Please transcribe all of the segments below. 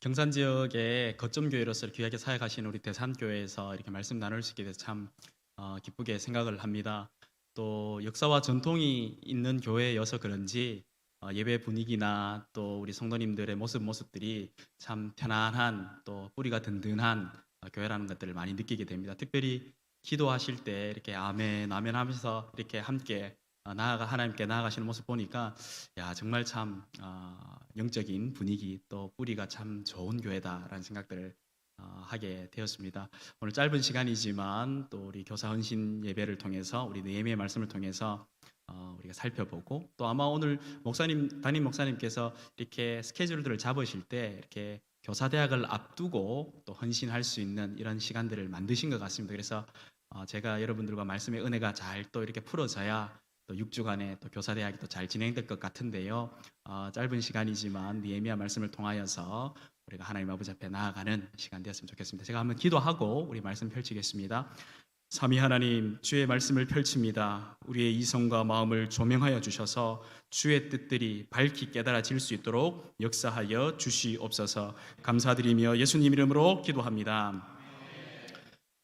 경산 지역의 거점 교회로서 귀하게 사역하시는 우리 대산교회에서 이렇게 말씀 나눌 수 있게 돼서 참 기쁘게 생각을 합니다. 또 역사와 전통이 있는 교회여서 그런지 예배 분위기나 또 우리 성도님들의 모습들이 참 편안한 또 뿌리가 든든한 교회라는 것들을 많이 느끼게 됩니다. 특별히 기도하실 때 이렇게 아멘 아멘 하면서 이렇게 함께 하나님께 나아가시는 모습 보니까 야 정말 참 영적인 분위기 또 뿌리가 참 좋은 교회다라는 생각들을 하게 되었습니다. 오늘 짧은 시간이지만 또 우리 교사 헌신 예배를 통해서 우리 느헤미야 말씀을 통해서 우리가 살펴보고 또 아마 오늘 담임 목사님께서 이렇게 스케줄들을 잡으실 때 이렇게 교사 대학을 앞두고 또 헌신할 수 있는 이런 시간들을 만드신 것 같습니다. 그래서 제가 여러분들과 말씀의 은혜가 잘 또 이렇게 풀어져야 또 6주간의 또 교사 대학이 또 잘 진행될 것 같은데요. 짧은 시간이지만 느헤미야 말씀을 통하여서 우리가 하나님 아버지 앞에 나아가는 시간 되었으면 좋겠습니다. 제가 한번 기도하고 우리 말씀 펼치겠습니다. 삼위 하나님, 주의 말씀을 펼칩니다. 우리의 이성과 마음을 조명하여 주셔서 주의 뜻들이 밝히 깨달아질 수 있도록 역사하여 주시옵소서. 감사드리며 예수님 이름으로 기도합니다.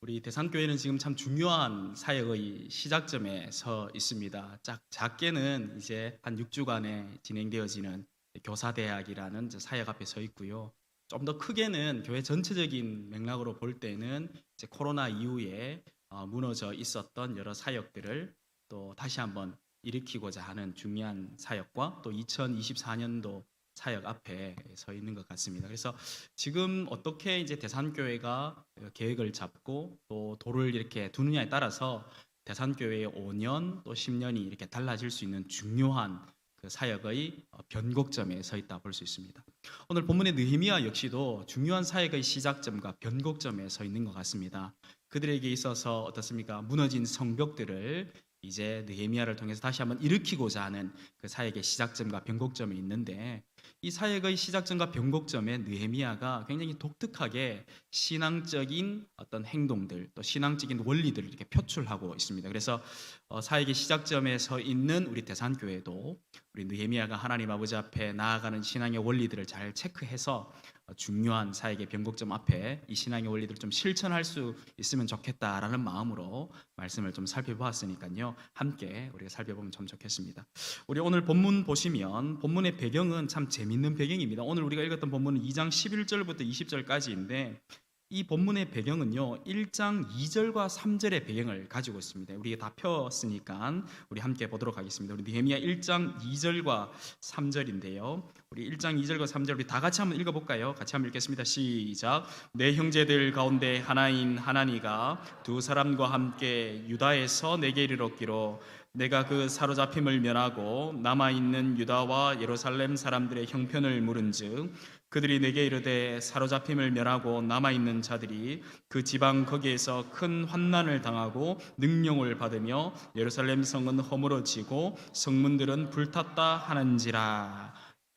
우리 대산교회는 지금 참 중요한 사역의 시작점에 서 있습니다. 작게는 이제 한 6주간에 진행되어지는 교사대학이라는 사역 앞에 서 있고요. 좀 더 크게는 교회 전체적인 맥락으로 볼 때는 이제 코로나 이후에 무너져 있었던 여러 사역들을 또 다시 한번 일으키고자 하는 중요한 사역과 또 2024년도 사역 앞에 서 있는 것 같습니다. 그래서 지금 어떻게 이제 대산교회가 계획을 잡고 또 도를 이렇게 두느냐에 따라서 대산교회의 5년 또 10년이 이렇게 달라질 수 있는 중요한 그 사역의 변곡점에 서 있다 볼 수 있습니다. 오늘 본문의 느헤미야 역시도 중요한 사역의 시작점과 변곡점에 서 있는 것 같습니다. 그들에게 있어서 어떻습니까? 무너진 성벽들을 이제 느헤미야를 통해서 다시 한번 일으키고자 하는 그 사역의 시작점과 변곡점이 있는데, 이 사역의 시작점과 변곡점에 느헤미야가 굉장히 독특하게 신앙적인 어떤 행동들 또 신앙적인 원리들을 이렇게 표출하고 있습니다. 그래서 사역의 시작점에 서 있는 우리 대산교회도 우리 느헤미야가 하나님 아버지 앞에 나아가는 신앙의 원리들을 잘 체크해서 중요한 사역의 변곡점 앞에 이 신앙의 원리들을 좀 실천할 수 있으면 좋겠다라는 마음으로 말씀을 좀 살펴보았으니까요. 함께 우리가 살펴보면 참 좋겠습니다. 우리 오늘 본문 보시면 본문의 배경은 참 재밌는 배경입니다. 오늘 우리가 읽었던 본문은 2장 11절부터 20절까지인데 이 본문의 배경은요 1장 2절과 3절의 배경을 가지고 있습니다. 우리가 다 펴었으니까 우리 함께 보도록 하겠습니다. 우리 느헤미야 1장 2절과 3절인데요 우리 1장 2절과 3절 우리 다 같이 한번 읽어볼까요? 같이 한번 읽겠습니다. 시작. 내 형제들 가운데 하나인 하나니가 두 사람과 함께 유다에서 내게 이르렀기로 내가 그 사로잡힘을 면하고 남아있는 유다와 예루살렘 사람들의 형편을 물은즉 그들이 내게 이르되 사로잡힘을 멸하고 남아있는 자들이 그 지방 거기에서 큰 환난을 당하고 능령을 받으며 예루살렘 성은 허물어지고 성문들은 불탔다 하는지라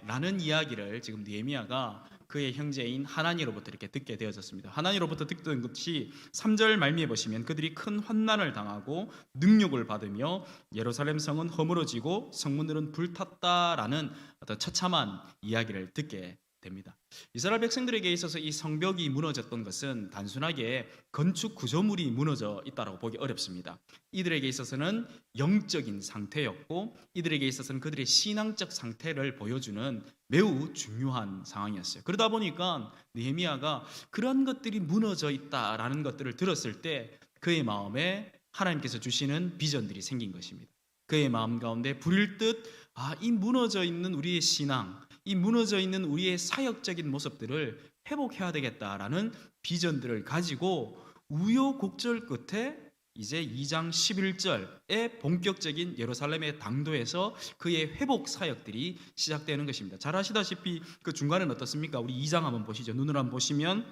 라는 이야기를 지금 느헤미야가 그의 형제인 하나니로부터 이렇게 듣게 되어졌습니다. 하나니로부터 듣던 것이 3절 말미에 보시면 그들이 큰 환난을 당하고 능력을 받으며 예루살렘 성은 허물어지고 성문들은 불탔다라는 어떤 처참한 이야기를 듣게 됩니다. 이스라엘 백성들에게 있어서 이 성벽이 무너졌던 것은 단순하게 건축 구조물이 무너져 있다고 보기 어렵습니다. 이들에게 있어서는 영적인 상태였고 이들에게 있어서는 그들의 신앙적 상태를 보여주는 매우 중요한 상황이었어요. 그러다 보니까 느헤미야가 그런 것들이 무너져 있다라는 것들을 들었을 때 그의 마음에 하나님께서 주시는 비전들이 생긴 것입니다. 그의 마음 가운데 불일 듯 이 무너져 있는 우리의 신앙, 이 무너져 있는 우리의 사역적인 모습들을 회복해야 되겠다라는 비전들을 가지고 우여곡절 끝에 이제 2장 11절에 본격적인 예루살렘의 당도에서 그의 회복 사역들이 시작되는 것입니다. 잘 아시다시피 그 중간은 어떻습니까? 우리 2장 한번 보시죠. 눈으로 한번 보시면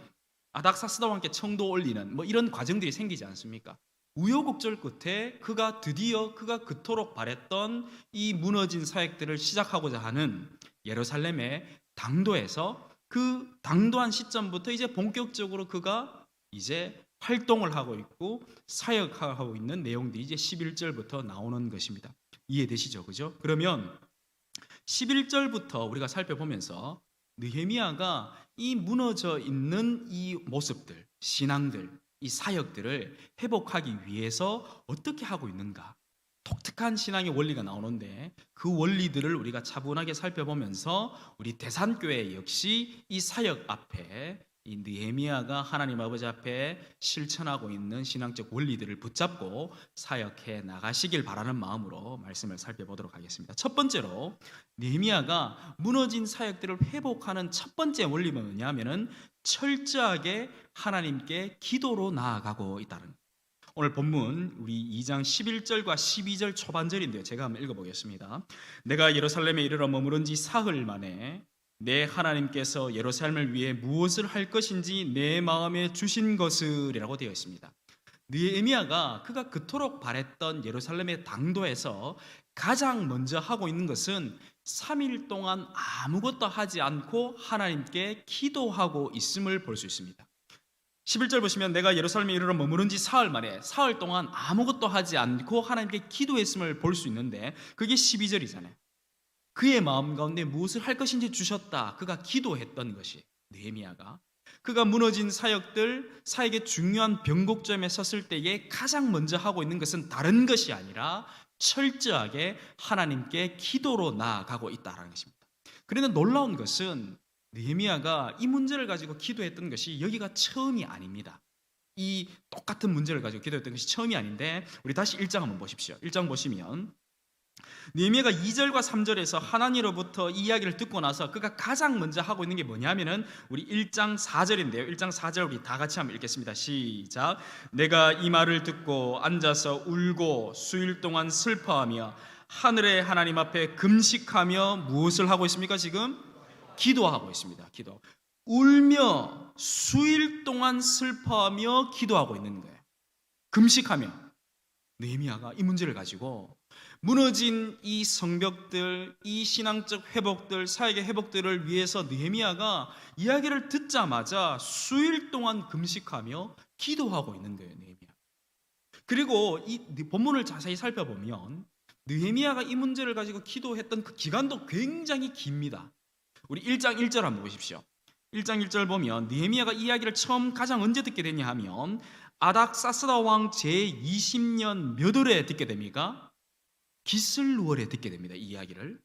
아닥사스다와 함께 청도 올리는 이런 과정들이 생기지 않습니까? 우여곡절 끝에 그가 드디어 그가 그토록 바랬던 이 무너진 사역들을 시작하고자 하는 예루살렘의 당도에서 그 당도한 시점부터 이제 본격적으로 그가 이제 활동을 하고 있고 사역하고 있는 내용들이 이제 11절부터 나오는 것입니다. 이해되시죠? 그죠? 그러면 11절부터 우리가 살펴보면서 느헤미야가 이 무너져 있는 이 모습들, 신앙들, 이 사역들을 회복하기 위해서 어떻게 하고 있는가? 독특한 신앙의 원리가 나오는데 그 원리들을 우리가 차분하게 살펴보면서 우리 대산교회 역시 이 사역 앞에 이 느헤미야가 하나님 아버지 앞에 실천하고 있는 신앙적 원리들을 붙잡고 사역해 나가시길 바라는 마음으로 말씀을 살펴보도록 하겠습니다. 첫 번째로 느헤미야가 무너진 사역들을 회복하는 첫 번째 원리는 뭐냐면은 철저하게 하나님께 기도로 나아가고 있다는 거예요. 오늘 본문 우리 2장 11절과 12절 초반절인데요. 제가 한번 읽어보겠습니다. 내가 예루살렘에 이르러 머무른 지 사흘 만에 내 하나님께서 예루살렘을 위해 무엇을 할 것인지 내 마음에 주신 것을이라고 되어 있습니다. 느헤미야가 그가 그토록 바랬던 예루살렘의 당도에서 가장 먼저 하고 있는 것은 3일 동안 아무것도 하지 않고 하나님께 기도하고 있음을 볼 수 있습니다. 11절 보시면 내가 예루살렘에 이르러 머무른 지 사흘 만에 사흘 동안 아무것도 하지 않고 하나님께 기도했음을 볼 수 있는데 그게 12절이잖아요. 그의 마음 가운데 무엇을 할 것인지 주셨다. 그가 기도했던 것이 느헤미야가 그가 무너진 사역들, 사역의 중요한 변곡점에 섰을 때에 가장 먼저 하고 있는 것은 다른 것이 아니라 철저하게 하나님께 기도로 나아가고 있다는 것입니다. 그런데 놀라운 것은 느헤미야가 이 문제를 가지고 기도했던 것이 여기가 처음이 아닙니다. 이 똑같은 문제를 가지고 기도했던 것이 처음이 아닌데 우리 다시 1장 한번 보십시오. 1장 보시면 느헤미야가 2절과 3절에서 하나님으로부터 이 이야기를 듣고 나서 그가 가장 먼저 하고 있는 게 뭐냐면은 우리 1장 4절인데요. 1장 4절 우리 다 같이 한번 읽겠습니다. 시작. 내가 이 말을 듣고 앉아서 울고 수일 동안 슬퍼하며 하늘의 하나님 앞에 금식하며 무엇을 하고 있습니까? 지금 기도하고 있습니다. 기도. 울며 수일 동안 슬퍼하며 기도하고 있는 거예요. 금식하며. 느헤미야가 이 문제를 가지고 무너진 이 성벽들, 이 신앙적 회복들, 사역의 회복들을 위해서 느헤미야가 이야기를 듣자마자 수일 동안 금식하며 기도하고 있는 거예요. 느헤미야. 그리고 이 본문을 자세히 살펴보면 느헤미야가 이 문제를 가지고 기도했던 그 기간도 굉장히 깁니다. 우리 1장 1절 한번 보십시오. 1장 1절 보면 느헤미야가 이 이야기를 처음 가장 언제 듣게 되냐 하면 아닥사스다 왕 제20년 몇 월에 듣게 됩니까? 기슬루월에 듣게 됩니다. 이 이야기를.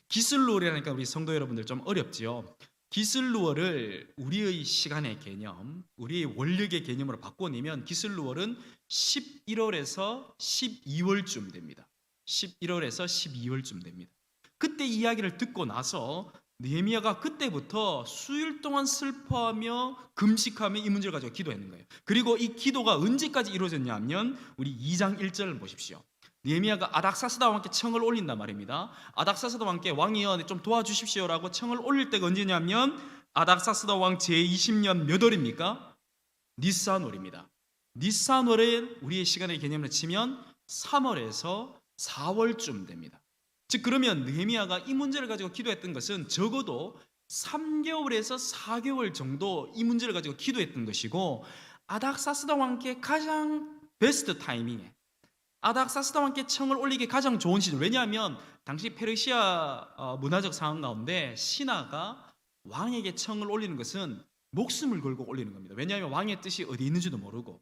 기슬루월이라니까 우리 성도 여러분들 좀 어렵지요. 기슬루월을 우리의 시간의 개념, 우리의 원력의 개념으로 바꿔내면 기슬루월은 11월에서 12월쯤 됩니다. 11월에서 12월쯤 됩니다. 그때 이야기를 듣고 나서 느헤미야가 그때부터 수일 동안 슬퍼하며 금식하며 이 문제를 가지고 기도했는 거예요. 그리고 이 기도가 언제까지 이루어졌냐 하면 우리 2장 1절을 보십시오. 느헤미야가 아닥사스다 왕께 청을 올린단 말입니다. 아닥사스다 왕께 왕이여 좀 도와주십시오라고 청을 올릴 때가 언제냐면 아닥사스다 왕 제20년 몇 월입니까? 니산월입니다. 니산월에 우리의 시간의 개념을 치면 3월에서 4월쯤 됩니다. 즉 그러면 느헤미야가 이 문제를 가지고 기도했던 것은 적어도 3개월에서 4개월 정도 이 문제를 가지고 기도했던 것이고 아닥사스다 왕께 가장 베스트 타이밍에 아닥사스다 왕께 청을 올리기 가장 좋은 시절. 왜냐하면 당시 페르시아 문화적 상황 가운데 신하가 왕에게 청을 올리는 것은 목숨을 걸고 올리는 겁니다. 왜냐하면 왕의 뜻이 어디 있는지도 모르고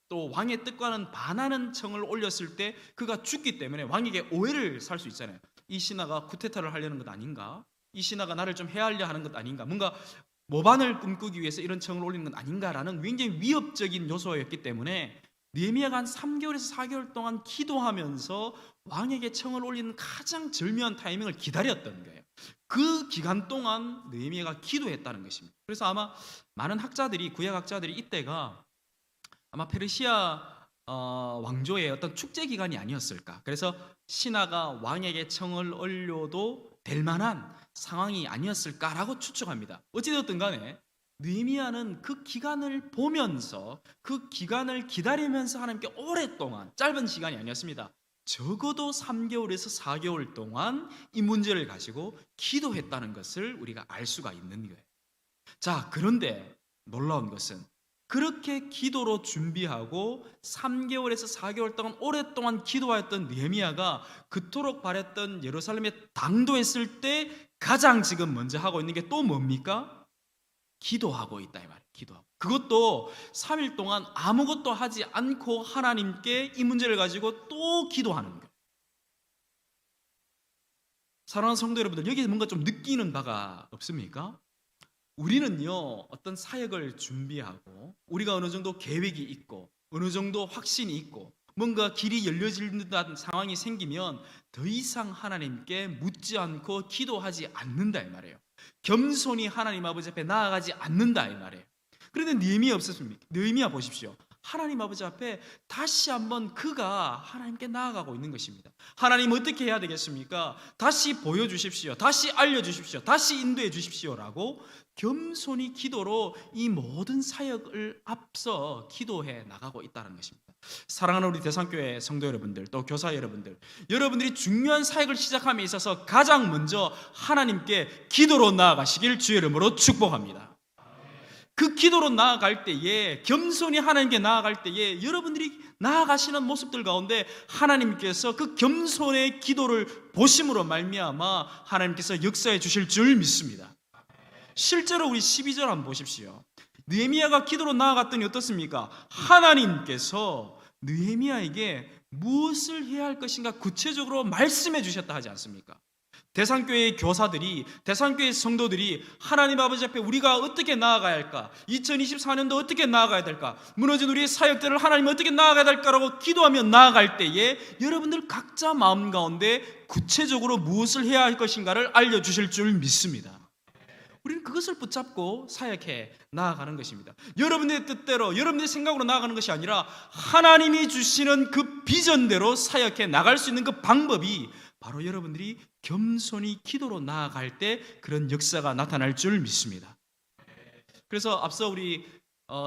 또 왕의 뜻과는 반하는 청을 올렸을 때 그가 죽기 때문에 왕에게 오해를 살 수 있잖아요. 이 신하가 쿠데타를 하려는 것 아닌가? 이 신하가 나를 좀 해하려 하는 것 아닌가? 뭔가 모반을 꿈꾸기 위해서 이런 청을 올리는 것 아닌가라는 굉장히 위협적인 요소였기 때문에 느헤미야가 한 3개월에서 4개월 동안 기도하면서 왕에게 청을 올리는 가장 절묘한 타이밍을 기다렸던 거예요. 그 기간 동안 느헤미야가 기도했다는 것입니다. 그래서 아마 많은 학자들이 구약학자들이 이때가 아마 페르시아 왕조의 어떤 축제 기간이 아니었을까. 그래서 신하가 왕에게 청을 올려도 될 만한 상황이 아니었을까라고 추측합니다. 어찌되었든 간에 느헤미야는 그 기간을 보면서 그 기간을 기다리면서 하나님께 오랫동안 짧은 시간이 아니었습니다. 적어도 3개월에서 4개월 동안 이 문제를 가지고 기도했다는 것을 우리가 알 수가 있는 거예요. 자, 그런데 놀라운 것은 그렇게 기도로 준비하고 3개월에서 4개월 동안 오랫동안 기도하였던 느헤미야가 그토록 바랬던 예루살렘에 당도했을 때 가장 지금 먼저 하고 있는 게 또 뭡니까? 기도하고 있다 이 말이에요. 기도하고. 그것도 3일 동안 아무것도 하지 않고 하나님께 이 문제를 가지고 또 기도하는 거예요. 사랑하는 성도 여러분들, 여기 뭔가 좀 느끼는 바가 없습니까? 우리는요, 어떤 사역을 준비하고 우리가 어느 정도 계획이 있고 어느 정도 확신이 있고 뭔가 길이 열려지는 상황이 생기면 더 이상 하나님께 묻지 않고 기도하지 않는다 이 말이에요. 겸손히 하나님 아버지 앞에 나아가지 않는다 이 말이에요. 그런데 느헤미야 없었습니까? 느헤미야 보십시오. 하나님 아버지 앞에 다시 한번 그가 하나님께 나아가고 있는 것입니다. 하나님 어떻게 해야 되겠습니까? 다시 보여주십시오. 다시 알려주십시오. 다시 인도해 주십시오라고 겸손히 기도로 이 모든 사역을 앞서 기도해 나가고 있다는 것입니다. 사랑하는 우리 대상교회 성도 여러분들, 또 교사 여러분들, 여러분들이 중요한 사역을 시작함에 있어서 가장 먼저 하나님께 기도로 나아가시길 주의 이름으로 축복합니다. 그 기도로 나아갈 때에, 겸손히 하나님께 나아갈 때에 여러분들이 나아가시는 모습들 가운데 하나님께서 그 겸손의 기도를 보심으로 말미암아 하나님께서 역사해 주실 줄 믿습니다. 실제로 우리 12절 한번 보십시오. 느헤미야가 기도로 나아갔더니 어떻습니까? 하나님께서 느헤미야에게 무엇을 해야 할 것인가 구체적으로 말씀해 주셨다 하지 않습니까? 대상교회의 교사들이, 대상교회의 성도들이 하나님 아버지 앞에 우리가 어떻게 나아가야 할까? 2024년도 어떻게 나아가야 될까? 무너진 우리의 사역들을 하나님 어떻게 나아가야 될까라고 기도하며 나아갈 때에 여러분들 각자 마음 가운데 구체적으로 무엇을 해야 할 것인가를 알려주실 줄 믿습니다. 우리는 그것을 붙잡고 사역해 나아가는 것입니다. 여러분의 뜻대로, 여러분의 생각으로 나아가는 것이 아니라 하나님이 주시는 그 비전대로 사역해 나갈 수 있는 그 방법이 바로 여러분들이 겸손히 기도로 나아갈 때 그런 역사가 나타날 줄 믿습니다. 그래서 앞서 우리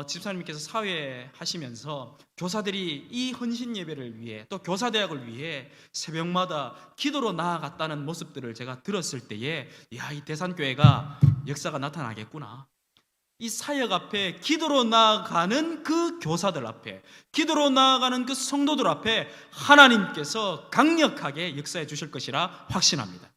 집사님께서 사회하시면서 교사들이 이 헌신 예배를 위해 또 교사대학을 위해 새벽마다 기도로 나아갔다는 모습들을 제가 들었을 때에 이 대산교회가 역사가 나타나겠구나. 이 사역 앞에 기도로 나아가는 그 교사들 앞에, 기도로 나아가는 그 성도들 앞에 하나님께서 강력하게 역사해 주실 것이라 확신합니다.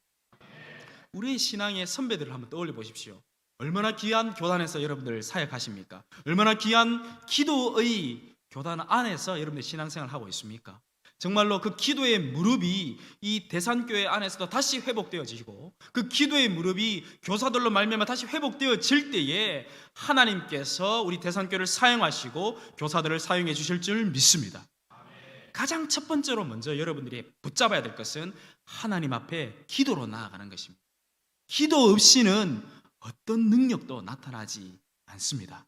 우리의 신앙의 선배들을 한번 떠올려 보십시오. 얼마나 귀한 교단에서 여러분들 사역하십니까? 얼마나 귀한 기도의 교단 안에서 여러분들 신앙생활을 하고 있습니까? 정말로 그 기도의 무릎이 이 대산교회 안에서도 다시 회복되어지고 그 기도의 무릎이 교사들로 말미암아 다시 회복되어질 때에 하나님께서 우리 대산교회를 사용하시고 교사들을 사용해 주실 줄 믿습니다. 가장 첫 번째로 먼저 여러분들이 붙잡아야 될 것은 하나님 앞에 기도로 나아가는 것입니다. 기도 없이는 어떤 능력도 나타나지 않습니다.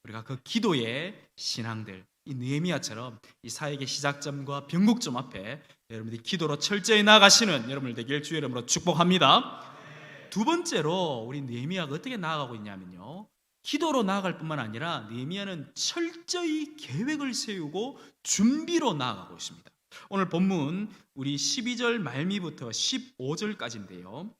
우리가 그 기도의 신앙들, 이 느헤미야처럼 이 사역의 시작점과 변곡점 앞에 여러분들이 기도로 철저히 나아가시는 여러분들 되길 주의 이름으로 축복합니다. 두 번째로 우리 느헤미야가 어떻게 나아가고 있냐면요, 기도로 나아갈 뿐만 아니라 느헤미야는 철저히 계획을 세우고 준비로 나아가고 있습니다. 오늘 본문 우리 12절 말미부터 15절까지인데요,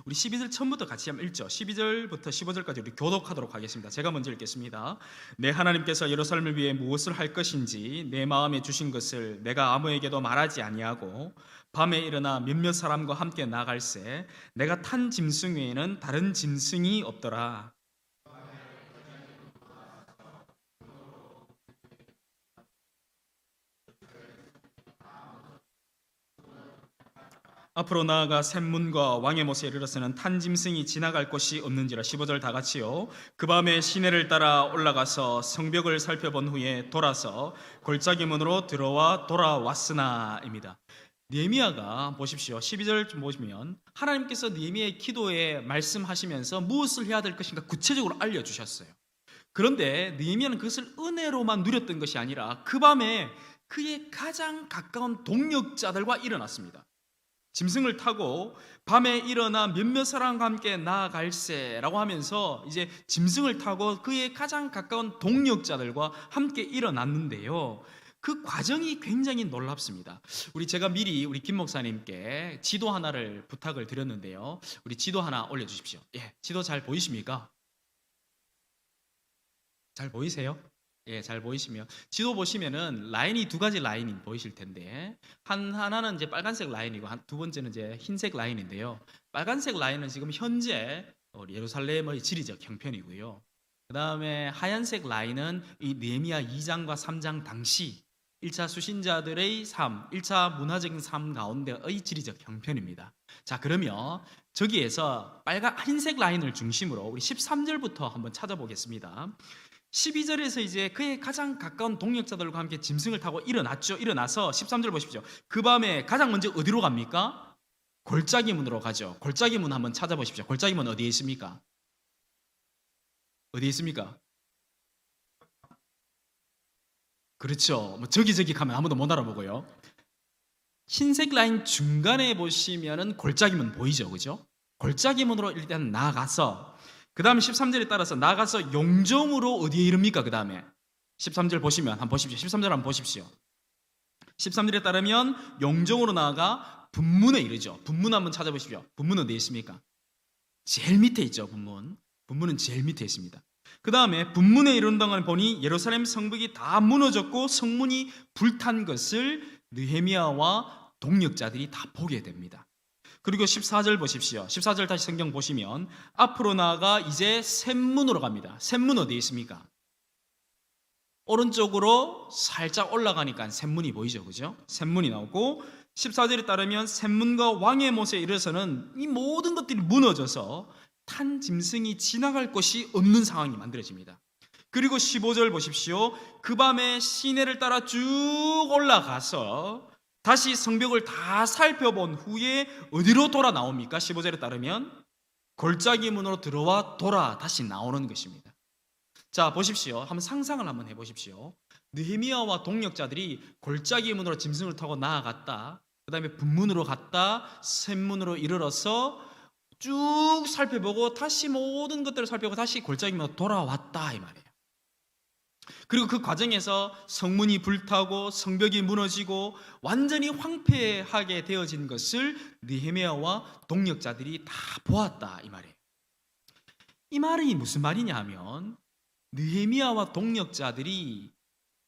우리 12절 처음부터 같이 한번 읽죠. 12절부터 15절까지 우리 교독하도록 하겠습니다. 제가 먼저 읽겠습니다. 내 하나님께서 예루살렘을 위해 무엇을 할 것인지 내 마음에 주신 것을 내가 아무에게도 말하지 아니하고 밤에 일어나 몇몇 사람과 함께 나갈새 내가 탄 짐승 외에는 다른 짐승이 없더라. 앞으로 나아가 샘문과 왕의 못에 이르러서는 탄 짐승이 지나갈 곳이 없는지라. 15절 다 같이요. 그 밤에 시내를 따라 올라가서 성벽을 살펴본 후에 돌아서 골짜기 문으로 들어와 돌아왔으나입니다. 느헤미야가 보십시오. 12절 좀 보시면 하나님께서 느헤미야의 기도에 말씀하시면서 무엇을 해야 될 것인가 구체적으로 알려주셨어요. 그런데 느헤미야는 그것을 은혜로만 누렸던 것이 아니라 그 밤에 그의 가장 가까운 동역자들과 일어났습니다. 짐승을 타고 밤에 일어나 몇몇 사람과 함께 나아갈새라고 하면서 이제 짐승을 타고 그의 가장 가까운 동역자들과 함께 일어났는데요, 그 과정이 굉장히 놀랍습니다. 제가 미리 우리 김 목사님께 지도 하나를 부탁을 드렸는데요, 우리 지도 하나 올려주십시오. 예, 지도 잘 보이십니까? 잘 보이세요? 예, 잘 보이시면 지도 보시면은 라인이 두 가지 라인이 보이실 텐데 하나는 이제 빨간색 라인이고 두 번째는 이제 흰색 라인인데요. 빨간색 라인은 지금 현재 예루살렘의 지리적 형편이고요. 그다음에 하얀색 라인은 이 느헤미야 2장과 3장 당시 1차 수신자들의 삶, 1차 문화적인 삶 가운데의 지리적 형편입니다. 자, 그러면 저기에서 흰색 라인을 중심으로 우리 13절부터 한번 찾아보겠습니다. 12절에서 이제 그의 가장 가까운 동역자들과 함께 짐승을 타고 일어났죠. 일어나서 13절 보십시오. 그 밤에 가장 먼저 어디로 갑니까? 골짜기 문으로 가죠. 골짜기 문 한번 찾아보십시오. 골짜기 문 어디에 있습니까? 어디에 있습니까? 그렇죠. 뭐 저기 가면 아무도 못 알아보고요. 흰색 라인 중간에 보시면은 골짜기 문 보이죠, 그죠? 골짜기 문으로 일단 나가서 그 다음에 13절에 따라서 나가서 용정으로 어디에 이릅니까? 그 다음에 13절 보시면 한번 보십시오. 13절 한번 보십시오. 13절에 따르면 용정으로 나아가 분문에 이르죠. 분문 한번 찾아보십시오. 분문 어디에 있습니까? 제일 밑에 있죠. 분문은 제일 밑에 있습니다. 그 다음에 분문에 이르는 동안 보니 예루살렘 성벽이 다 무너졌고 성문이 불탄 것을 느헤미야와 동역자들이 다 보게 됩니다. 그리고 14절 보십시오. 14절 다시 성경 보시면 앞으로 나아가 이제 샘문으로 갑니다. 샘문 어디에 있습니까? 오른쪽으로 살짝 올라가니까 샘문이 보이죠, 그죠? 샘문이 나오고 14절에 따르면 샘문과 왕의 못에 이르러서는 이 모든 것들이 무너져서 탄 짐승이 지나갈 곳이 없는 상황이 만들어집니다. 그리고 15절 보십시오. 그 밤에 시내를 따라 쭉 올라가서 다시 성벽을 다 살펴본 후에 어디로 돌아 나옵니까? 15절에 따르면 골짜기 문으로 들어와 돌아 다시 나오는 것입니다. 자, 보십시오. 한번 상상을 한번 해보십시오. 느헤미야와 동역자들이 골짜기 문으로 짐승을 타고 나아갔다. 그 다음에 분문으로 갔다. 샘문으로 이르러서 쭉 살펴보고 다시 모든 것들을 살펴보고 다시 골짜기 문으로 돌아왔다 이 말이에요. 그리고 그 과정에서 성문이 불타고 성벽이 무너지고 완전히 황폐하게 되어진 것을 느헤미야와 동역자들이 다 보았다 이 말이에요. 이 말이 무슨 말이냐 하면 느헤미야와 동역자들이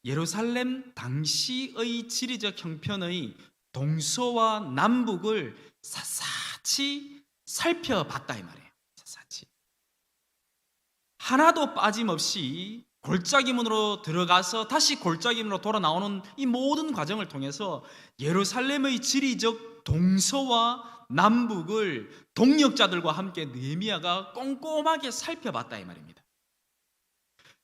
예루살렘 당시의 지리적 형편의 동서와 남북을 샅샅이 살펴봤다 이 말이에요. 샅샅이 하나도 빠짐없이 골짜기 문으로 들어가서 다시 골짜기 문으로 돌아 나오는 이 모든 과정을 통해서 예루살렘의 지리적 동서와 남북을 동역자들과 함께 느헤미야가 꼼꼼하게 살펴봤다 이 말입니다.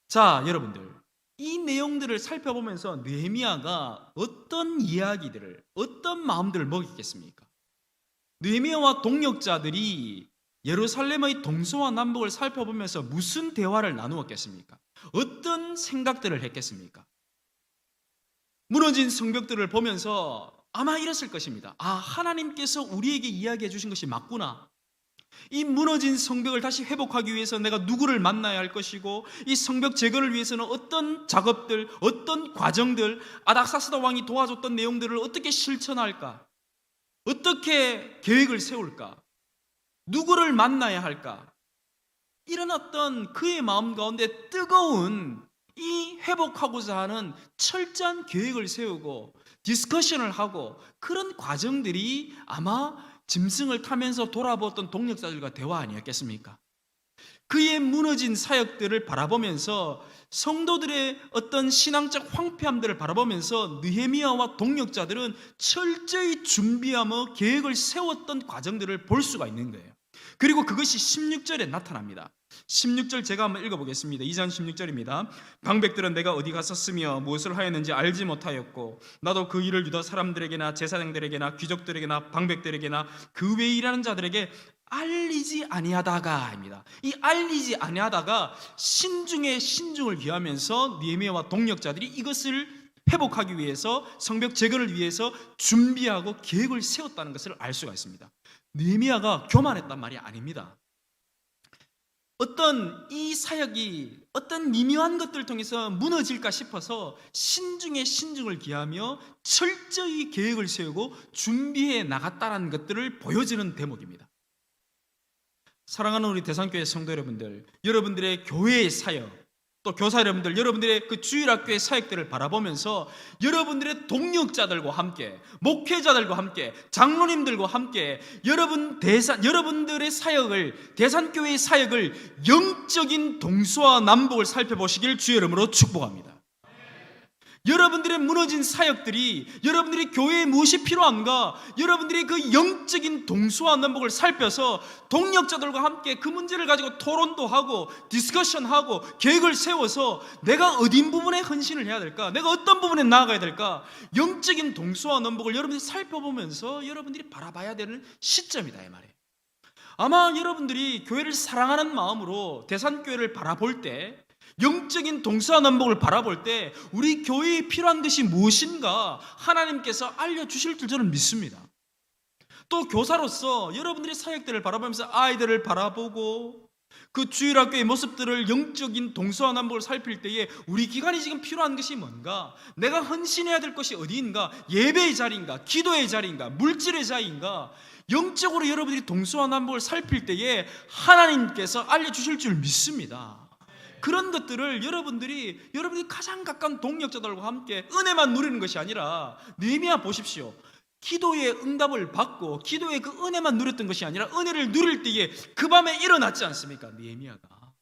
자, 여러분들, 이 내용들을 살펴보면서 느헤미야가 어떤 이야기들을, 어떤 마음들을 먹였겠습니까? 느헤미야와 동역자들이 예루살렘의 동서와 남북을 살펴보면서 무슨 대화를 나누었겠습니까? 어떤 생각들을 했겠습니까? 무너진 성벽들을 보면서 아마 이랬을 것입니다. 아, 하나님께서 우리에게 이야기해 주신 것이 맞구나. 이 무너진 성벽을 다시 회복하기 위해서 내가 누구를 만나야 할 것이고, 이 성벽 제거를 위해서는 어떤 작업들, 어떤 과정들, 아닥사스다 왕이 도와줬던 내용들을 어떻게 실천할까? 어떻게 계획을 세울까? 누구를 만나야 할까? 이런 어떤 그의 마음 가운데 뜨거운 이 회복하고자 하는 철저한 계획을 세우고 디스커션을 하고 그런 과정들이 아마 짐승을 타면서 돌아보았던 동역자들과 대화 아니었겠습니까? 그의 무너진 사역들을 바라보면서 성도들의 어떤 신앙적 황폐함들을 바라보면서 느헤미야와 동역자들은 철저히 준비하며 계획을 세웠던 과정들을 볼 수가 있는 거예요. 그리고 그것이 16절에 나타납니다. 16절 제가 한번 읽어보겠습니다. 2장 16절입니다. 방백들은 내가 어디 갔었으며 무엇을 하였는지 알지 못하였고 나도 그 일을 유다 사람들에게나 제사장들에게나 귀족들에게나 방백들에게나 그 외에 일하는 자들에게 알리지 아니하다가입니다. 이 알리지 아니하다가 신중에 신중을 기하면서 느헤미야와 동역자들이 이것을 회복하기 위해서 성벽 재건을 위해서 준비하고 계획을 세웠다는 것을 알 수가 있습니다. 느헤미야가 교만했단 말이 아닙니다. 어떤 이 사역이 어떤 미묘한 것들을 통해서 무너질까 싶어서 신중에 신중을 기하며 철저히 계획을 세우고 준비해 나갔다는 것들을 보여주는 대목입니다. 사랑하는 우리 대산교회 성도 여러분들, 여러분들의 교회의 사역, 또 교사 여러분들, 여러분들의 그 주일학교의 사역들을 바라보면서 여러분들의 동역자들과 함께, 목회자들과 함께, 장로님들과 함께 여러분들의 사역을, 대산교회의 사역을 영적인 동서와 남북을 살펴보시길 주의 이름으로 축복합니다. 여러분들의 무너진 사역들이, 여러분들이 교회에 무엇이 필요한가, 여러분들이 그 영적인 동서와 남북을 살펴서 동역자들과 함께 그 문제를 가지고 토론도 하고 디스커션하고 계획을 세워서 내가 어딘 부분에 헌신을 해야 될까, 내가 어떤 부분에 나아가야 될까, 영적인 동서와 남북을 여러분들이 살펴보면서 여러분들이 바라봐야 되는 시점이다 이 말이에요. 아마 여러분들이 교회를 사랑하는 마음으로 대산교회를 바라볼 때, 영적인 동서남북을 바라볼 때 우리 교회에 필요한 것이 무엇인가 하나님께서 알려주실 줄 저는 믿습니다. 또 교사로서 여러분들의 사역들을 바라보면서 아이들을 바라보고 그 주일학교의 모습들을, 영적인 동서남북을 살필 때에 우리 기관이 지금 필요한 것이 뭔가, 내가 헌신해야 될 것이 어디인가, 예배의 자리인가, 기도의 자리인가, 물질의 자리인가, 영적으로 여러분들이 동서남북을 살필 때에 하나님께서 알려주실 줄 믿습니다. 그런 것들을 여러분들이 가장 가까운 동역자들과 함께 은혜만 누리는 것이 아니라, 느헤미야 보십시오. 기도의 응답을 받고 기도의 그 은혜만 누렸던 것이 아니라 은혜를 누릴 때에 그 밤에 일어났지 않습니까? 느헤미야가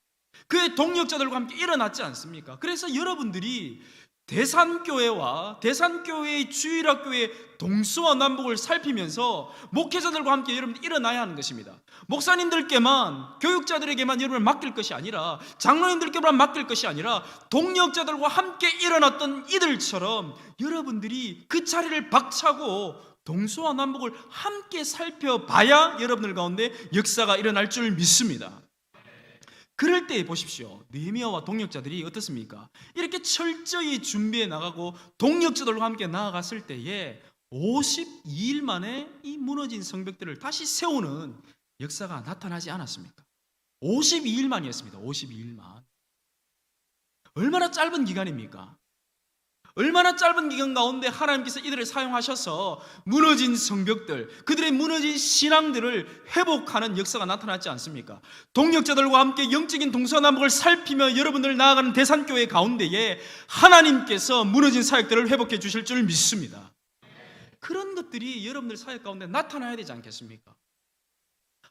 그의 동역자들과 함께 일어났지 않습니까? 그래서 여러분들이 대산교회와 대산교회의 주일학교의 동서와 남북을 살피면서 목회자들과 함께 여러분들 일어나야 하는 것입니다. 목사님들께만, 교육자들에게만 여러분을 맡길 것이 아니라, 장로님들께만 맡길 것이 아니라 동역자들과 함께 일어났던 이들처럼 여러분들이 그 자리를 박차고 동서와 남북을 함께 살펴봐야 여러분들 가운데 역사가 일어날 줄 믿습니다. 그럴 때 보십시오. 느헤미야와 동역자들이 어떻습니까? 이렇게 철저히 준비해 나가고 동역자들과 함께 나아갔을 때에 52일 만에 이 무너진 성벽들을 다시 세우는 역사가 나타나지 않았습니까? 52일 만이었습니다. 52일만. 얼마나 짧은 기간입니까? 얼마나 짧은 기간 가운데 하나님께서 이들을 사용하셔서 무너진 성벽들, 그들의 무너진 신앙들을 회복하는 역사가 나타났지 않습니까? 동역자들과 함께 영적인 동서남북을 살피며 여러분들 나아가는 대산교회 가운데에 하나님께서 무너진 사역들을 회복해 주실 줄 믿습니다. 그런 것들이 여러분들 사역 가운데 나타나야 되지 않겠습니까?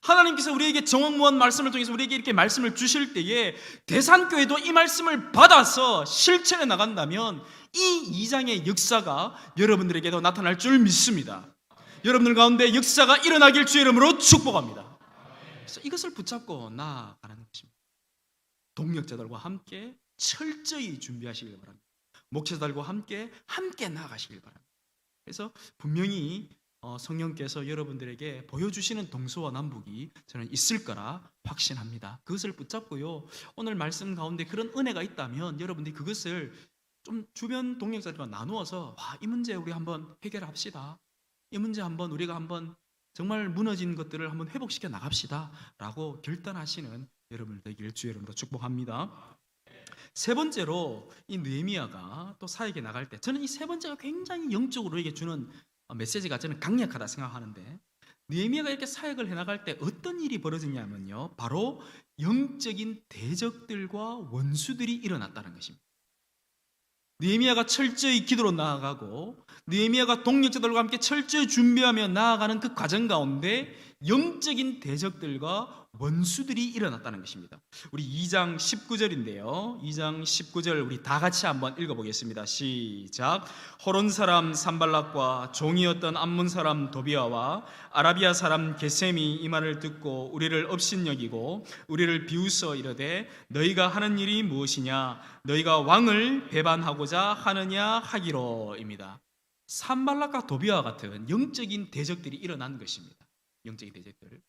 하나님께서 우리에게 정확무한 말씀을 통해서 우리에게 이렇게 말씀을 주실 때에 대산교회도 이 말씀을 받아서 실천해 나간다면 이 2장의 역사가 여러분들에게도 나타날 줄 믿습니다. 여러분들 가운데 역사가 일어나길 주의 이름으로 축복합니다. 그래서 이것을 붙잡고 나아가는 것입니다. 동역자들과 함께 철저히 준비하시길 바랍니다. 목회자들과 함께 나아가시길 바랍니다. 그래서 분명히 성령께서 여러분들에게 보여주시는 동서와 남북이 저는 있을 거라 확신합니다. 그것을 붙잡고요, 오늘 말씀 가운데 그런 은혜가 있다면 여러분들이 그것을 좀 주변 동역자들과 나누어서 이 문제 우리 한번 해결합시다, 이 문제 한번 우리가 한번 정말 무너진 것들을 한번 회복시켜 나갑시다 라고 결단하시는 여러분들 되기를 주의 이름으로 축복합니다. 세 번째로 이 느헤미야가 또 사역에 나갈 때, 저는 이 세 번째가 굉장히 영적으로 우리에게 주는 메시지가 저는 강력하다 생각하는데, 느헤미야가 이렇게 사역을 해나갈 때 어떤 일이 벌어지냐면요, 바로 영적인 대적들과 원수들이 일어났다는 것입니다. 느헤미야가 철저히 기도로 나아가고 느헤미야가 동역자들과 함께 철저히 준비하며 나아가는 그 과정 가운데 영적인 대적들과 원수들이 일어났다는 것입니다. 우리 2장 19절인데요 2장 19절 우리 다 같이 한번 읽어보겠습니다. 시작. 호론 사람 산발락과 종이었던 암몬 사람 도비아와 아라비아 사람 게셈이 이 말을 듣고 우리를 업신여기고 우리를 비웃어 이르되 너희가 하는 일이 무엇이냐, 너희가 왕을 배반하고자 하느냐 하기로입니다. 산발락과 도비아와 같은 영적인 대적들이 일어난 것입니다. 영적인 대적들.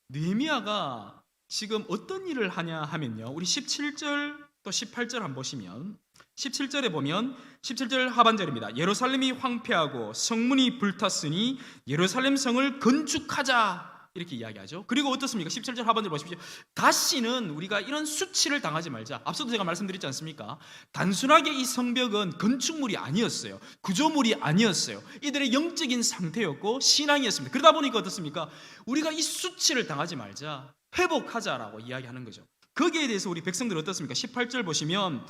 느헤미야가 지금 어떤 일을 하냐 하면요, 우리 17절 또 18절 한번 보시면 17절에 보면 17절 하반절입니다. 예루살렘이 황폐하고 성문이 불탔으니 예루살렘 성을 건축하자 이렇게 이야기하죠. 그리고 어떻습니까? 17절 하반절 보십시오. 다시는 우리가 이런 수치를 당하지 말자. 앞서도 제가 말씀드렸지 않습니까? 단순하게 이 성벽은 건축물이 아니었어요. 구조물이 아니었어요. 이들의 영적인 상태였고 신앙이었습니다. 그러다 보니까 어떻습니까? 우리가 이 수치를 당하지 말자, 회복하자라고 이야기하는 거죠. 거기에 대해서 우리 백성들 어떻습니까? 18절 보시면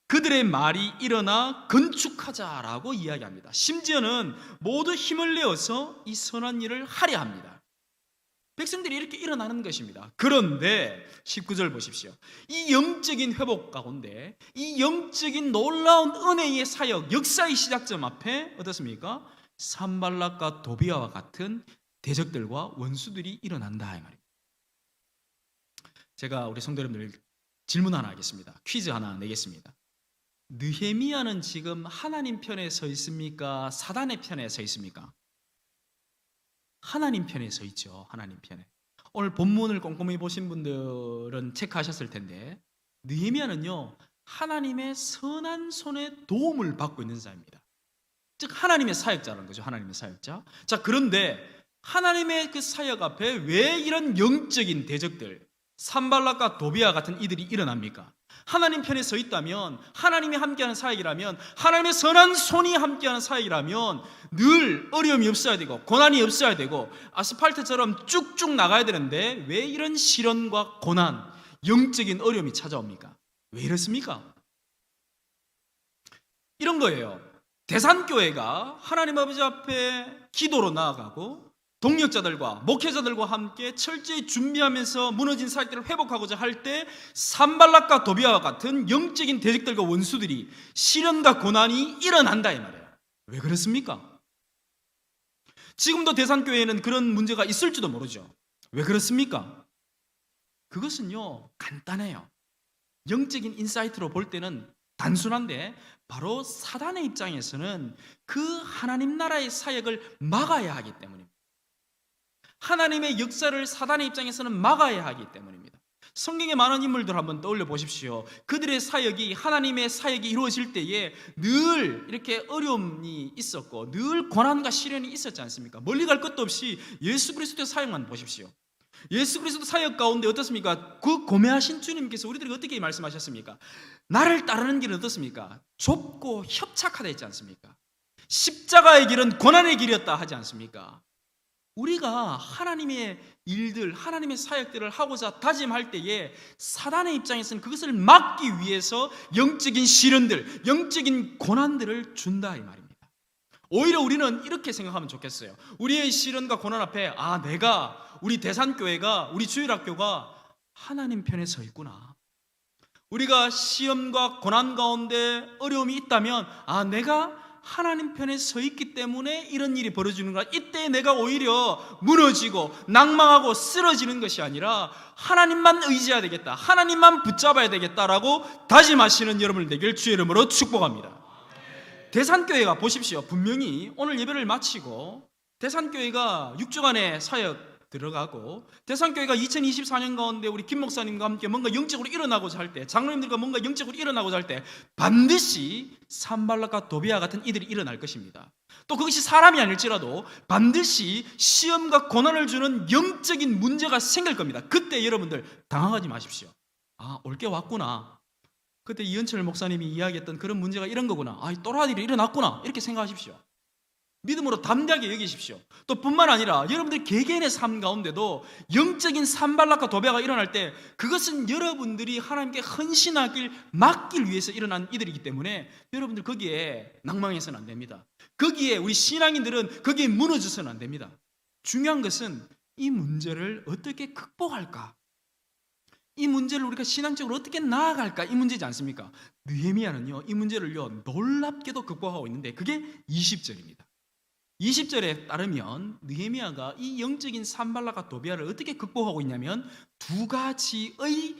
그들의 말이 일어나 건축하자라고 이야기합니다. 심지어는 모두 힘을 내어서 이 선한 일을 하려 합니다. 백성들이 이렇게 일어나는 것입니다. 그런데 19절 보십시오. 이 영적인 회복 가운데 이 영적인 놀라운 은혜의 사역, 역사의 시작점 앞에 어떻습니까? 산발락과 도비아와 같은 대적들과 원수들이 일어난다 이 말입니다. 제가 우리 성도 여러분들 질문 하나 하겠습니다. 퀴즈 하나 내겠습니다. 느헤미야는 지금 하나님 편에 서 있습니까? 사단의 편에 서 있습니까? 하나님 편에 서 있죠. 하나님 편에. 오늘 본문을 꼼꼼히 보신 분들은 체크하셨을 텐데 느헤미야는요 하나님의 선한 손의 도움을 받고 있는 자입니다. 즉 하나님의 사역자라는 거죠. 하나님의 사역자. 자, 그런데 하나님의 그 사역 앞에 왜 이런 영적인 대적들, 산발락과 도비아 같은 이들이 일어납니까? 하나님 편에 서 있다면, 하나님이 함께하는 사역이라면, 하나님의 선한 손이 함께하는 사역이라면 늘 어려움이 없어야 되고 고난이 없어야 되고 아스팔트처럼 쭉쭉 나가야 되는데 왜 이런 시련과 고난, 영적인 어려움이 찾아옵니까? 왜 이렇습니까? 이런 거예요. 대산교회가 하나님 아버지 앞에 기도로 나아가고 동력자들과 목회자들과 함께 철저히 준비하면서 무너진 사역들을 회복하고자 할 때 산발락과 도비아와 같은 영적인 대적들과 원수들이 시련과 고난이 일어난다 이 말이에요. 왜 그렇습니까? 지금도 대산교회에는 그런 문제가 있을지도 모르죠. 왜 그렇습니까? 그것은요 간단해요. 영적인 인사이트로 볼 때는 단순한데 바로 사단의 입장에서는 그 하나님 나라의 사역을 막아야 하기 때문입니다. 하나님의 역사를 사단의 입장에서는 막아야 하기 때문입니다. 성경의 많은 인물들 한번 떠올려 보십시오. 그들의 사역이 하나님의 사역이 이루어질 때에 늘 이렇게 어려움이 있었고 늘 고난과 시련이 있었지 않습니까? 멀리 갈 것도 없이 예수 그리스도의 사역만 보십시오. 예수 그리스도 사역 가운데 어떻습니까? 그 고매하신 주님께서 우리들에게 어떻게 말씀하셨습니까? 나를 따르는 길은 어떻습니까? 좁고 협착하다 했지 않습니까? 십자가의 길은 고난의 길이었다 하지 않습니까? 우리가 하나님의 일들, 하나님의 사역들을 하고자 다짐할 때에 사단의 입장에서는 그것을 막기 위해서 영적인 시련들, 영적인 고난들을 준다 이 말입니다. 오히려 우리는 이렇게 생각하면 좋겠어요. 우리의 시련과 고난 앞에 내가 우리 대산교회가 우리 주일학교가 하나님 편에 서 있구나. 우리가 시험과 고난 가운데 어려움이 있다면 내가 하나님 편에 서 있기 때문에 이런 일이 벌어지는구나. 이때 내가 오히려 무너지고 낭망하고 쓰러지는 것이 아니라 하나님만 의지해야 되겠다, 하나님만 붙잡아야 되겠다라고 다짐하시는 여러분들 되길 주의 이름으로 축복합니다. 대산교회가 보십시오. 분명히 오늘 예배를 마치고 대산교회가 6주간의 사역 들어가고 대산교회가 2024년 가운데 우리 김 목사님과 함께 뭔가 영적으로 일어나고자 할 때, 장로님들과 뭔가 영적으로 일어나고자 할 때 반드시 산발락과 도비아 같은 이들이 일어날 것입니다. 또 그것이 사람이 아닐지라도 반드시 시험과 고난을 주는 영적인 문제가 생길 겁니다. 그때 여러분들 당황하지 마십시오. 올 게 왔구나. 그때 이은철 목사님이 이야기했던 그런 문제가 이런 거구나. 또라이 일이 일어났구나. 이렇게 생각하십시오. 믿음으로 담대하게 여기십시오. 또 뿐만 아니라 여러분들 개개인의 삶 가운데도 영적인 산발락과 도배가 일어날 때 그것은 여러분들이 하나님께 헌신하길 막길 위해서 일어난 이들이기 때문에 여러분들 거기에 낭망해서는 안 됩니다. 거기에 우리 신앙인들은 거기에 무너져서는 안 됩니다. 중요한 것은 이 문제를 어떻게 극복할까? 이 문제를 우리가 신앙적으로 어떻게 나아갈까? 이 문제지 않습니까? 느헤미야는요 이 문제를요 놀랍게도 극복하고 있는데 그게 20절입니다. 20절에 따르면 느헤미야가 이 영적인 산발락과 도비아를 어떻게 극복하고 있냐면 두 가지의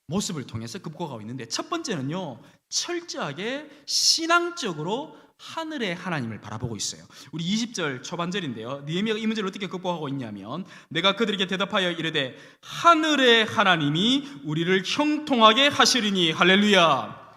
모습을 통해서 극복하고 있는데 첫 번째는요 철저하게 신앙적으로 하늘의 하나님을 바라보고 있어요. 우리 20절 초반절인데요 느헤미야가 이 문제를 어떻게 극복하고 있냐면 내가 그들에게 대답하여 이르되 하늘의 하나님이 우리를 형통하게 하시리니 할렐루야.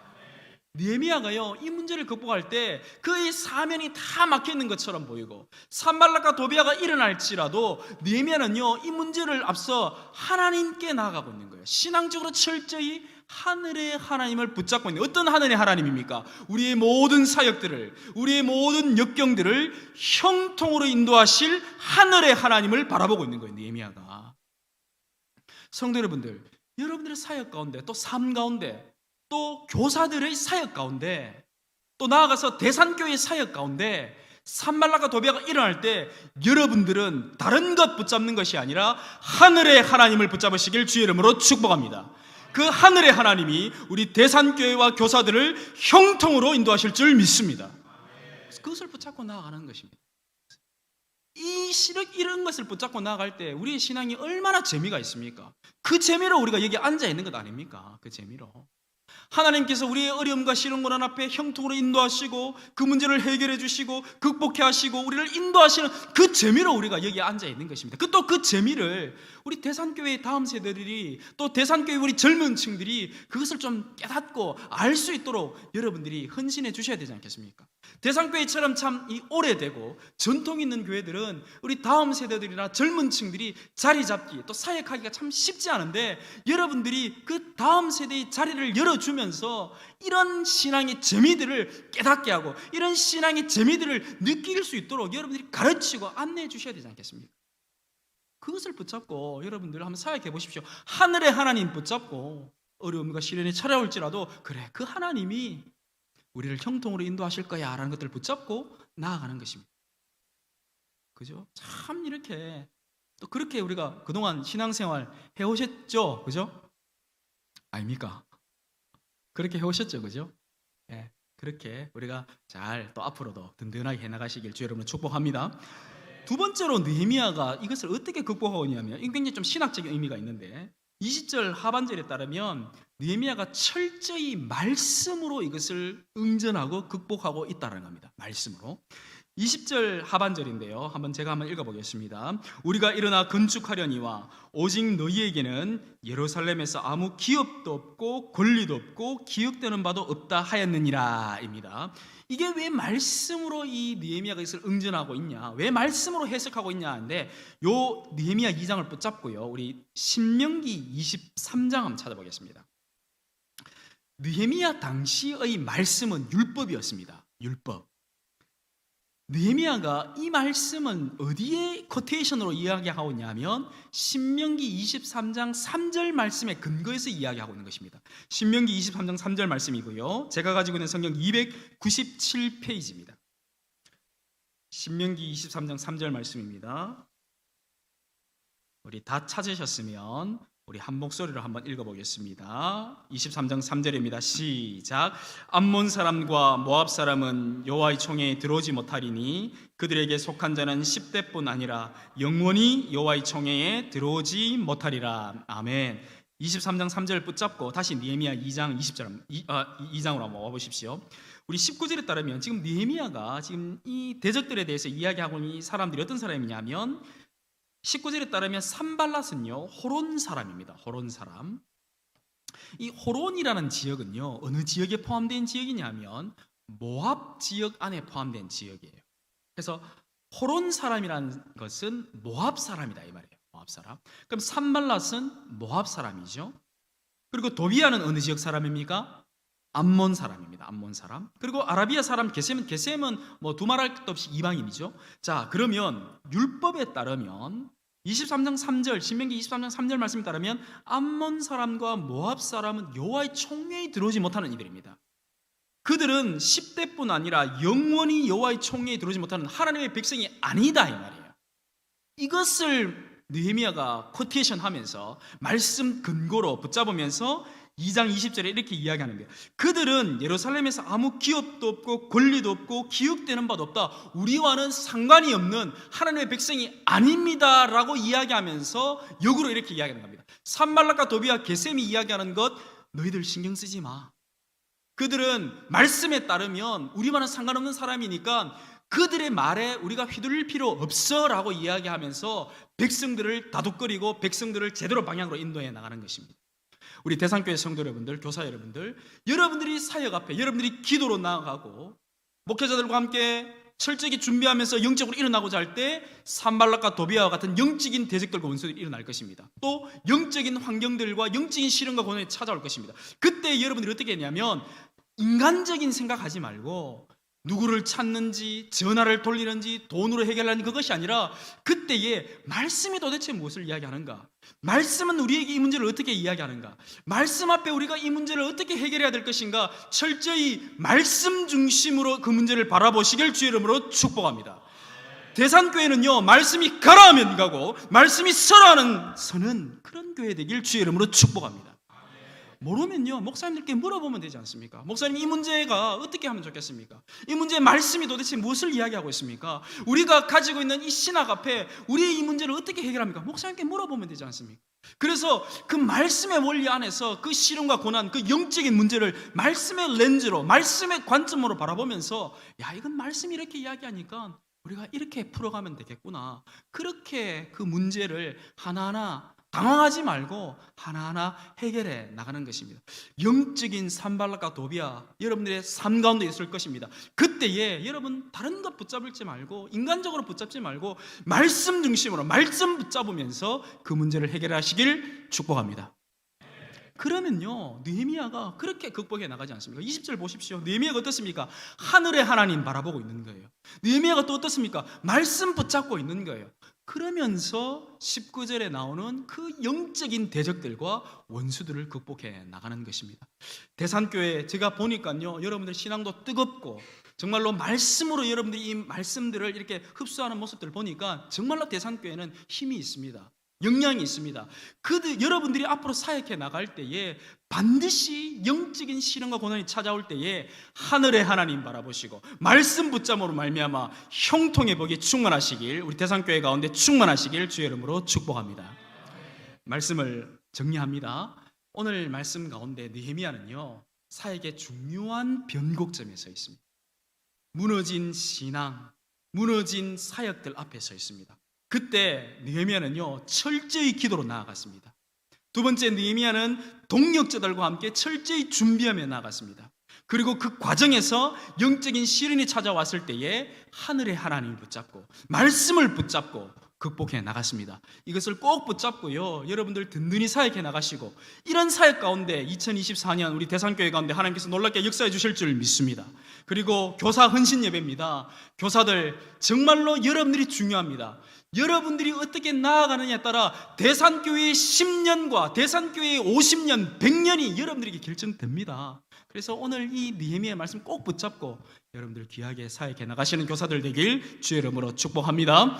느헤미야가요 이 문제를 극복할 때 그의 사면이 다 막혀있는 것처럼 보이고 산발락과 도비아가 일어날지라도 느헤미야는요 이 문제를 앞서 하나님께 나아가고 있는 거예요. 신앙적으로 철저히 하늘의 하나님을 붙잡고 있는, 어떤 하늘의 하나님입니까? 우리의 모든 사역들을, 우리의 모든 역경들을 형통으로 인도하실 하늘의 하나님을 바라보고 있는 거예요 느헤미야가. 성도 여러분들, 여러분들의 사역 가운데, 또 삶 가운데, 또 교사들의 사역 가운데, 또 나아가서 대산교회의 사역 가운데 산발락과 도비아가 일어날 때 여러분들은 다른 것 붙잡는 것이 아니라 하늘의 하나님을 붙잡으시길 주의 이름으로 축복합니다. 그 하늘의 하나님이 우리 대산교회와 교사들을 형통으로 인도하실 줄 믿습니다. 그것을 붙잡고 나아가는 것입니다. 이런 것을 붙잡고 나아갈 때 우리의 신앙이 얼마나 재미가 있습니까? 그 재미로 우리가 여기 앉아 있는 것 아닙니까? 그 재미로 하나님께서 우리의 어려움과 시련 고난 앞에 형통으로 인도하시고 그 문제를 해결해 주시고 극복해 하시고 우리를 인도하시는 그 재미로 우리가 여기 앉아 있는 것입니다. 또 그 재미를 우리 대산교회의 다음 세대들이, 또 대산교회 우리 젊은 층들이 그것을 좀 깨닫고 알 수 있도록 여러분들이 헌신해 주셔야 되지 않겠습니까? 대산교회처럼 참 이 오래되고 전통 있는 교회들은 우리 다음 세대들이나 젊은 층들이 자리 잡기, 또 사역하기가 참 쉽지 않은데, 여러분들이 그 다음 세대의 자리를 열어주면서 이런 신앙의 재미들을 깨닫게 하고 이런 신앙의 재미들을 느낄 수 있도록 여러분들이 가르치고 안내해 주셔야 되지 않겠습니까? 그것을 붙잡고 여러분들 한번 사역해 보십시오. 하늘의 하나님 붙잡고 어려움과 시련이 찾아올지라도 그래, 그 하나님이 우리를 형통으로 인도하실 거야 라는 것들을 붙잡고 나아가는 것입니다. 그죠? 참 이렇게 또 그렇게 우리가 그동안 신앙생활 해오셨죠? 그죠? 아닙니까? 그렇게 해오셨죠? 그죠? 예, 그렇게 우리가 잘 또 앞으로도 든든하게 해나가시길 주 여러분을 축복합니다. 두 번째로 느헤미야가 이것을 어떻게 극복하고 있냐면, 이게 굉장히 좀 신학적인 의미가 있는데 20절 하반절에 따르면 느헤미야가 철저히 말씀으로 이것을 응전하고 극복하고 있다는 겁니다. 말씀으로. 20절 하반절인데요, 제가 한번 읽어보겠습니다. 우리가 일어나 건축하려니와 오직 너희에게는 예루살렘에서 아무 기업도 없고 권리도 없고 기억되는 바도 없다 하였느니라 입니다. 이게 왜 말씀으로 이 느헤미야가 이것을 응전하고 있냐, 왜 말씀으로 해석하고 있냐 하는데, 요 느헤미야 2장을 붙잡고요, 우리 신명기 23장 한번 찾아보겠습니다. 느헤미야 당시의 말씀은 율법이었습니다. 율법. 느헤미야가 이 말씀은 어디에 코테이션으로 이야기하고 있냐면 신명기 23장 3절 말씀에 근거해서 이야기하고 있는 것입니다. 신명기 23장 3절 말씀이고요, 제가 가지고 있는 성경 297페이지입니다. 신명기 23장 3절 말씀입니다. 우리 다 찾으셨으면 우리 한 목소리로 한번 읽어보겠습니다. 23장 3절입니다. 시작. 암몬 사람과 모압 사람은 여호와의 총회에 들어오지 못하리니 그들에게 속한 자는 10대뿐 아니라 영원히 여호와의 총회에 들어오지 못하리라. 아멘. 23장 3절 붙잡고 다시 느헤미야 2장 2장으로 한번 와보십시오. 우리 19절에 따르면 지금 느헤미야가 지금 이 대적들에 대해서 이야기하고 있는 이 사람들이 어떤 사람이냐면, 19절에 따르면 산발랏은요 호론 사람입니다. 호론 사람. 이 호론이라는 지역은요 어느 지역에 포함된 지역이냐면 모압 지역 안에 포함된 지역이에요. 그래서 호론 사람이라는 것은 모압 사람이다 이 말이에요. 모압 사람. 그럼 산발랏은 모압 사람이죠. 그리고 도비아는 어느 지역 사람입니까? 암몬 사람입니다. 암몬 사람. 그리고 아라비아 사람 게셈은 뭐 두말할 것도 없이 이방인이죠. 자, 그러면 율법에 따르면 23장 3절, 신명기 23장 3절 말씀에 따르면 암몬 사람과 모압 사람은 여호와의 총회에 들어오지 못하는 이들입니다. 그들은 10대뿐 아니라 영원히 여호와의 총회에 들어오지 못하는 하나님의 백성이 아니다 이 말이에요. 이것을 느헤미야가 코테이션 하면서 말씀 근거로 붙잡으면서 2장 20절에 이렇게 이야기하는 거예요. 그들은 예루살렘에서 아무 기업도 없고 권리도 없고 기억되는 바도 없다. 우리와는 상관이 없는 하나님의 백성이 아닙니다 라고 이야기하면서 역으로 이렇게 이야기하는 겁니다. 산발락과 도비아 게셈이 이야기하는 것 너희들 신경 쓰지 마. 그들은 말씀에 따르면 우리와는 상관없는 사람이니까 그들의 말에 우리가 휘둘릴 필요 없어 라고 이야기하면서 백성들을 다독거리고 백성들을 제대로 방향으로 인도해 나가는 것입니다. 우리 대산교회 성도 여러분들, 교사 여러분들, 여러분들이 사역 앞에 여러분들이 기도로 나아가고 목회자들과 함께 철저히 준비하면서 영적으로 일어나고자 할 때 산발락과 도비아와 같은 영적인 대적들과 원수들이 일어날 것입니다. 또 영적인 환경들과 영적인 시련과 고난이 찾아올 것입니다. 그때 여러분들이 어떻게 했냐면 인간적인 생각하지 말고 누구를 찾는지 전화를 돌리는지 돈으로 해결하는 그것이 아니라 그때에 말씀이 도대체 무엇을 이야기하는가? 말씀은 우리에게 이 문제를 어떻게 이야기하는가? 말씀 앞에 우리가 이 문제를 어떻게 해결해야 될 것인가? 철저히 말씀 중심으로 그 문제를 바라보시길 주의 이름으로 축복합니다. 대산교회는요, 말씀이 가라 하면 가고 말씀이 서라 하는 서는 그런 교회 되길 주의 이름으로 축복합니다. 모르면요, 목사님들께 물어보면 되지 않습니까? 목사님, 이 문제가 어떻게 하면 좋겠습니까? 이 문제의 말씀이 도대체 무엇을 이야기하고 있습니까? 우리가 가지고 있는 이 신학 앞에 우리의 이 문제를 어떻게 해결합니까? 목사님께 물어보면 되지 않습니까? 그래서 그 말씀의 원리 안에서 그 시련과 고난, 그 영적인 문제를 말씀의 렌즈로, 말씀의 관점으로 바라보면서, 야, 이건 말씀이 이렇게 이야기하니까 우리가 이렇게 풀어가면 되겠구나. 그렇게 그 문제를 하나하나 당황하지 말고 하나하나 해결해 나가는 것입니다. 영적인 산발락과 도비아 여러분들의 삶 가운데 있을 것입니다. 그때에 여러분 다른 것 붙잡을지 말고, 인간적으로 붙잡지 말고 말씀 중심으로 말씀 붙잡으면서 그 문제를 해결하시길 축복합니다. 그러면요, 느헤미야가 그렇게 극복해 나가지 않습니까? 20절 보십시오. 느헤미야가 어떻습니까? 하늘의 하나님 바라보고 있는 거예요. 느헤미야가 또 어떻습니까? 말씀 붙잡고 있는 거예요. 그러면서 19절에 나오는 그 영적인 대적들과 원수들을 극복해 나가는 것입니다. 대산교회 제가 보니까요, 여러분들 신앙도 뜨겁고 정말로 말씀으로 여러분들이 이 말씀들을 이렇게 흡수하는 모습들을 보니까 정말로 대산교회는 힘이 있습니다. 영향이 있습니다. 여러분들이 앞으로 사역해 나갈 때에 반드시 영적인 시련과 고난이 찾아올 때에 하늘의 하나님 바라보시고 말씀 붙잡음으로 말미암아 형통의 복이 충만하시길, 우리 대산교회 가운데 충만하시길 주의 이름으로 축복합니다. 말씀을 정리합니다. 오늘 말씀 가운데 느헤미야는요, 사역의 중요한 변곡점에 서 있습니다. 무너진 신앙, 무너진 사역들 앞에 서 있습니다. 그때 느헤미야는요, 철저히 기도로 나아갔습니다. 두 번째, 느헤미야는 동력자들과 함께 철저히 준비하며 나아갔습니다. 그리고 그 과정에서 영적인 시련이 찾아왔을 때에 하늘의 하나님을 붙잡고 말씀을 붙잡고 극복해 나갔습니다. 이것을 꼭 붙잡고요, 여러분들 든든히 사역해 나가시고, 이런 사역 가운데 2024년 우리 대산교회 가운데 하나님께서 놀랍게 역사해 주실 줄 믿습니다. 그리고 교사 헌신 예배입니다. 교사들 정말로 여러분들이 중요합니다. 여러분들이 어떻게 나아가느냐에 따라 대산교회의 10년과 대산교회의 50년, 100년이 여러분들에게 결정됩니다. 그래서 오늘 이 느헤미야의 말씀 꼭 붙잡고 여러분들 귀하게 사역해 나가시는 교사들 되길 주의 이름으로 축복합니다.